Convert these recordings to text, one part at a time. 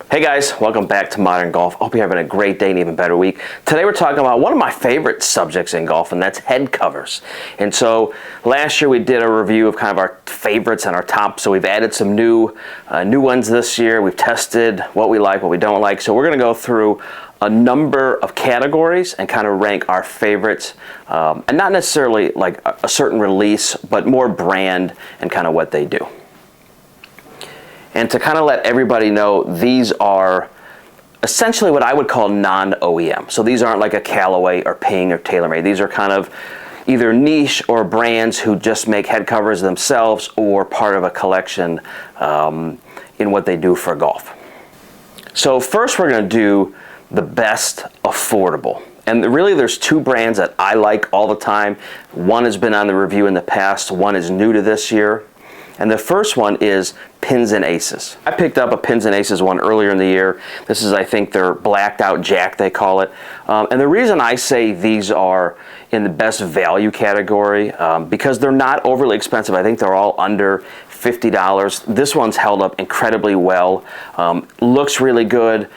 Hey guys, welcome back to Modern Golf. Hope you're having a great day and even better week. Today we're talking about one of my favorite subjects in golf, and that's head covers. And so last year we did a review of kind of our favorites and our top, so we've added some new ones this year. We've tested what we like, what we don't like. So we're going to go through a number of categories and kind of rank our favorites, and not necessarily like a certain release, but more brand and kind of what they do. And to kind of let everybody know, these are essentially what I would call non-OEM. So these aren't like a Callaway or Ping or TaylorMade. These are kind of either niche or brands who just make head covers themselves or part of a collection in what they do for golf. So first we're going to do the best affordable. And really there's two brands that I like all the time. One has been on the review in the past. One is new to this year. And the first one is Pins and Aces. I picked up a Pins and Aces one earlier in the year. This is, I think, their blacked out jack, they call it. And the reason I say these are in the best value category, because they're not overly expensive. I think they're all under $50. This one's held up incredibly well. Looks really good.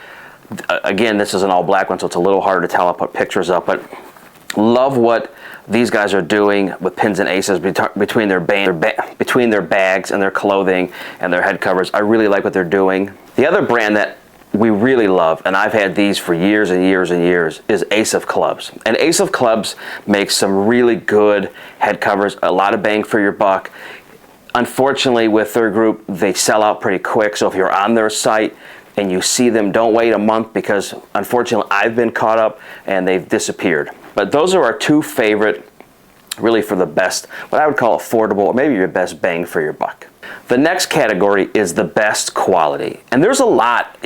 Again, this is an all black one, so it's a little harder to tell. I'll put pictures up, but love what these guys are doing with Pins and Aces between their bags and their clothing and their head covers. I really like what they're doing. The other brand that we really love, and I've had these for years and years and years, is Ace of Clubs. And Ace of Clubs makes some really good head covers, a lot of bang for your buck. Unfortunately, with their group, they sell out pretty quick. So if you're on their site and you see them, don't wait a month, because unfortunately I've been caught up and they've disappeared. But those are our two favorite, really for the best, what I would call affordable, or maybe your best bang for your buck. The next category is the best quality. And there's a lot,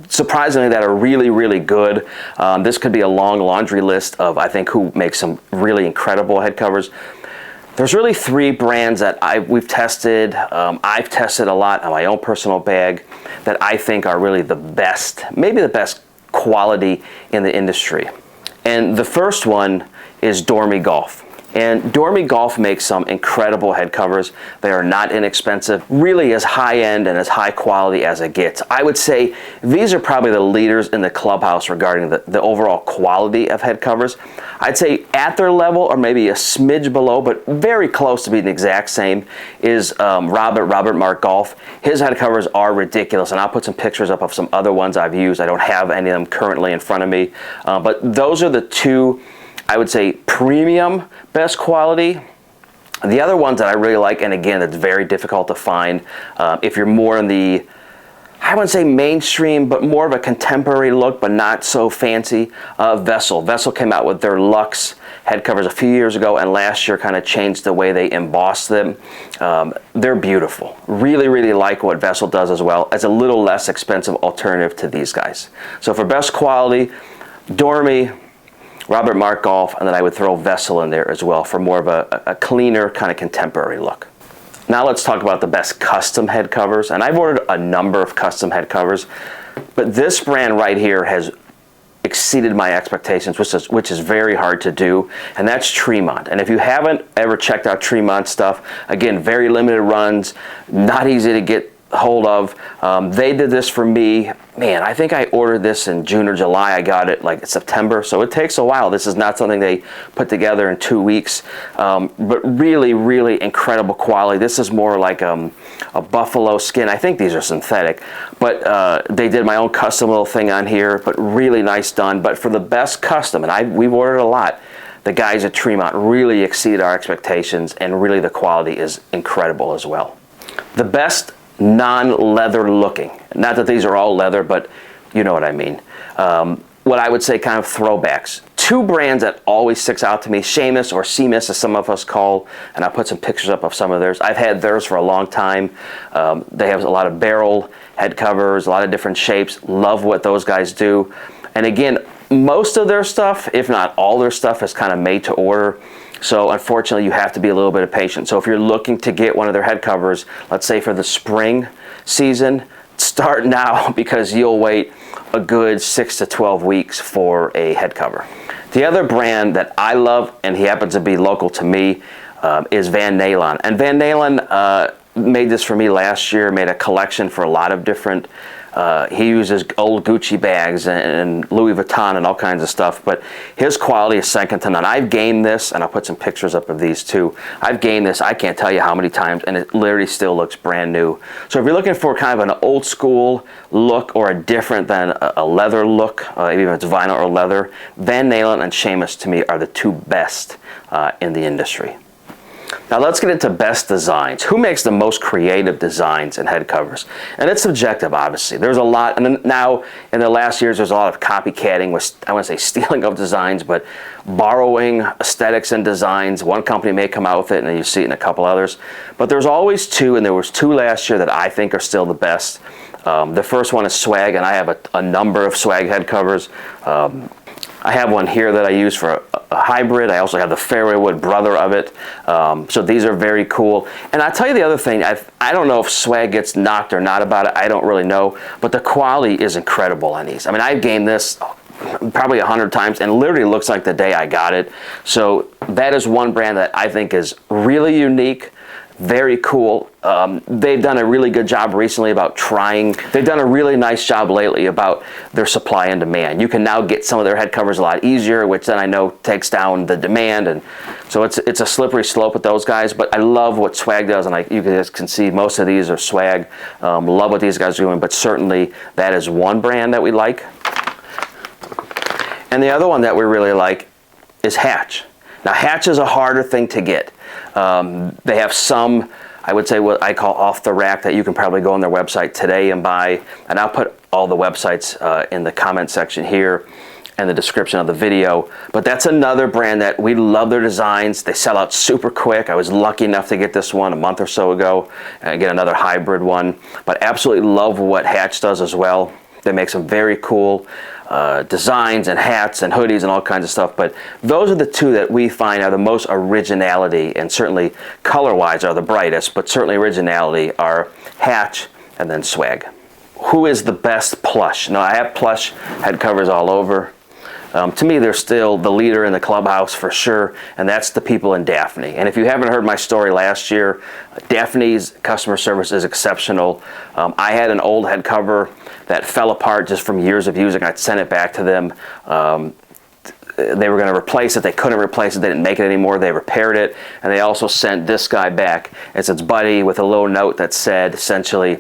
surprisingly, that are really, really good. This could be a long laundry list of, I think, who makes some really incredible head covers. There's really three brands that we've tested. I've tested a lot on my own personal bag that I think are really the best, maybe the best quality in the industry. And the first one is Dormie Golf. And Dormie Golf makes some incredible head covers. They are not inexpensive, really as high-end and as high quality as it gets. I would say these are probably the leaders in the clubhouse regarding the overall quality of head covers. I'd say at their level, or maybe a smidge below, but very close to being the exact same, is Robert Mark Golf. His head covers are ridiculous, and I'll put some pictures up of some other ones I've used. I don't have any of them currently in front of me, but those are the two, I would say, premium best quality. The other ones that I really like, and again, it's very difficult to find if you're more in the, I wouldn't say mainstream, but more of a contemporary look, but not so fancy, Vessel. Vessel came out with their Luxe head covers a few years ago, and last year kind of changed the way they emboss them. They're beautiful. Really, really like what Vessel does as well, as a little less expensive alternative to these guys. So for best quality, Dormie, Robert Mark Golf, and then I would throw Vessel in there as well for more of a cleaner, kind of contemporary look. Now let's talk about the best custom head covers. And I've ordered a number of custom head covers, but this brand right here has exceeded my expectations, which is very hard to do, and that's Tremont. And if you haven't ever checked out Tremont stuff, again, very limited runs, not easy to get hold of. They did this for me. Man, I think I ordered this in June or July. I got it like September, so it takes a while. This is not something they put together in 2 weeks, but really, really incredible quality. This is more like a buffalo skin. I think these are synthetic, but they did my own custom little thing on here, but really nice done. But for the best custom, and we've ordered a lot, the guys at Tremont really exceeded our expectations, and really the quality is incredible as well. The best non-leather looking, not that these are all leather, but you know what I mean. What I would say kind of throwbacks. Two brands that always sticks out to me, Shamus or Seamus as some of us call, and I put some pictures up of some of theirs. I've had theirs for a long time. They have a lot of barrel head covers, a lot of different shapes. Love what those guys do. And again, most of their stuff, if not all their stuff, is kind of made to order. So unfortunately, you have to be a little bit patient. So if you're looking to get one of their head covers, let's say for the spring season, start now, because you'll wait a good 6 to 12 weeks for a head cover. The other brand that I love, and he happens to be local to me, is Van Nalen. And Van Nalen, made this for me last year, made a collection for a lot of different, he uses old Gucci bags and Louis Vuitton and all kinds of stuff, but his quality is second to none. I've gamed this, and I'll put some pictures up of these too. I've gamed this, I can't tell you how many times, and it literally still looks brand new. So if you're looking for kind of an old school look or a different than a leather look, even if it's vinyl or leather, Van Halen and Shamus to me are the two best in the industry. Now let's get into best designs. Who makes the most creative designs in head covers? And it's subjective, obviously. There's a lot, and then now in the last years, there's a lot of copycatting, with, I want to say stealing of designs, but borrowing aesthetics and designs. One company may come out with it, and then you see it in a couple others. But there's always two, and there was two last year that I think are still the best. The first one is swag, and I have a number of swag head covers. I have one here that I use for a hybrid. I also have the fairway wood brother of it. So these are very cool. And I'll tell you the other thing, I don't know if swag gets knocked or not about it. I don't really know. But the quality is incredible on these. I mean, I've gamed this probably 100 times and literally looks like the day I got it. So that is one brand that I think is really unique. Very cool. They've done a really good job recently about they've done a really nice job lately about their supply and demand. You can now get some of their head covers a lot easier, which then I know takes down the demand, and so it's a slippery slope with those guys, but I love what swag does, and you guys can see most of these are swag. Love what these guys are doing, but certainly that is one brand that we like. And the other one that we really like is Hatch. Now Hatch is a harder thing to get. They have some, I would say, what I call off the rack that you can probably go on their website today and buy. And I'll put all the websites in the comment section here and the description of the video. But that's another brand that we love their designs. They sell out super quick. I was lucky enough to get this one a month or so ago and get another hybrid one. But absolutely love what Hatch does as well. They make some very cool designs and hats and hoodies and all kinds of stuff, but those are the two that we find are the most originality, and certainly color-wise are the brightest, but certainly originality are Hatch and then swag. Who is the best Plush? Now I have Plush head covers all over. To me, they're still the leader in the clubhouse for sure, and that's the people in Daphne. And if you haven't heard my story last year, Daphne's customer service is exceptional. I had an old head cover that fell apart just from years of using. I sent it back to them. They were going to replace it. They couldn't replace it. They didn't make it anymore. They repaired it, and they also sent this guy back. It's its buddy with a little note that said, essentially,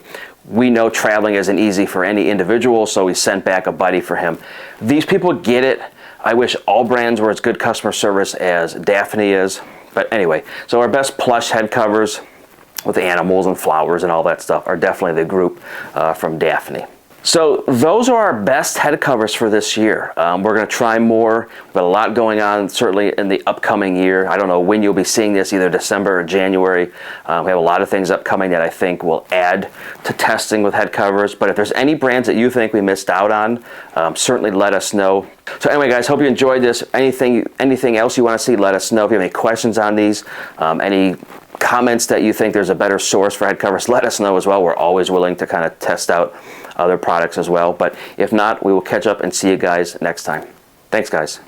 we know traveling isn't easy for any individual, so we sent back a buddy for him. These people get it. I wish all brands were as good customer service as Daphne is. But anyway, so our best Plush head covers with animals and flowers and all that stuff are definitely the group from Daphne. So those are our best head covers for this year. We're going to try more. We've got a lot going on, certainly in the upcoming year. I don't know when you'll be seeing this, either December or January. We have a lot of things upcoming that I think will add to testing with head covers. But if there's any brands that you think we missed out on, certainly let us know. So anyway, guys, hope you enjoyed this. Anything else you want to see, let us know. If you have any questions on these, any comments that you think there's a better source for head covers, let us know as well. We're always willing to kind of test out other products as well. But if not, we will catch up and see you guys next time. Thanks, guys.